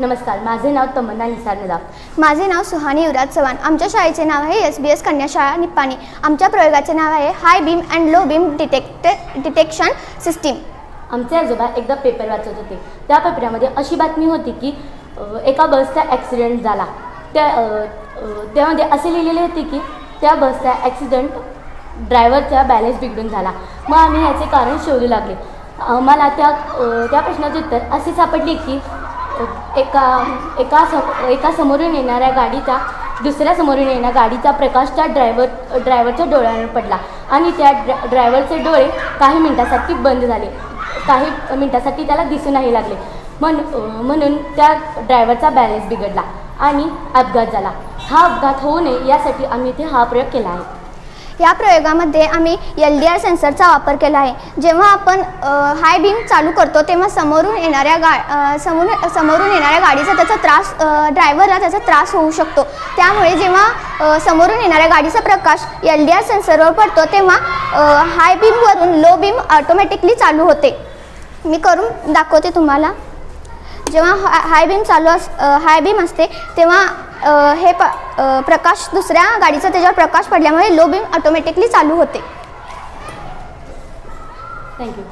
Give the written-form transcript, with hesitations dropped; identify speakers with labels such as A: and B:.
A: नमस्कार, माझे नाव तमन्ना निसार नदाफ.
B: माझे नाव सुहानी युवराज चव्हाण. आमच्या शाळेचे नाव आहे SBS कन्या शाळा निप्पाणी. आमच्या प्रयोगाचे नाव आहे high beam and low beam detection system.
A: आमचे आजोबा एकदा पेपर वाचत होते. त्या पेपरामध्ये अशी बातमी होती की एका बसचा ॲक्सिडेंट झाला. त्यामध्ये असे लिहिलेले होते की त्या बसचा ॲक्सिडेंट ड्रायव्हरचा बॅलन्स बिघडून झाला. मग आम्ही याचे कारण शोधू लागले. मला त्या प्रश्नाचे उत्तर असे सापडले की एका समोरून येणाऱ्या गाडीचा दुसऱ्या समोरून येणाऱ्या गाडीचा प्रकाश त्या ड्रायव्हरच्या डोळ्यांवर पडला आणि त्या ड्रायव्हरचे डोळे काही मिनटासाठी बंद झाले. काही मिनटासाठी त्याला दिसू नाही लागले. म्हणून त्या ड्रायव्हरचा बॅलन्स बिघडला आणि अपघात झाला. हा अपघात होऊ नये यासाठी आम्ही इथे हा प्रयोग केला आहे.
B: या प्रयोगामध्ये आम्ही LDR सेन्सरचा वापर केला आहे. जेव्हा आपण हाय बीम चालू करतो तेव्हा समोरून येणाऱ्या गाडीचा त्याचा त्रास ड्रायव्हरला त्याचा त्रास होऊ शकतो. त्यामुळे जेव्हा समोरून येणाऱ्या गाडीचा प्रकाश LDR सेन्सरवर पडतो तेव्हा हाय बीमवरून लो बीम ऑटोमॅटिकली चालू होते. मी करून दाखवते तुम्हाला. जेव्हा हाय बीम असते तेव्हा हे प्रकाश दुसऱ्या गाडीचा त्याच्यावर प्रकाश पडल्यामुळे लो बीम ऑटोमॅटिकली चालू होते.
A: थँक्यू.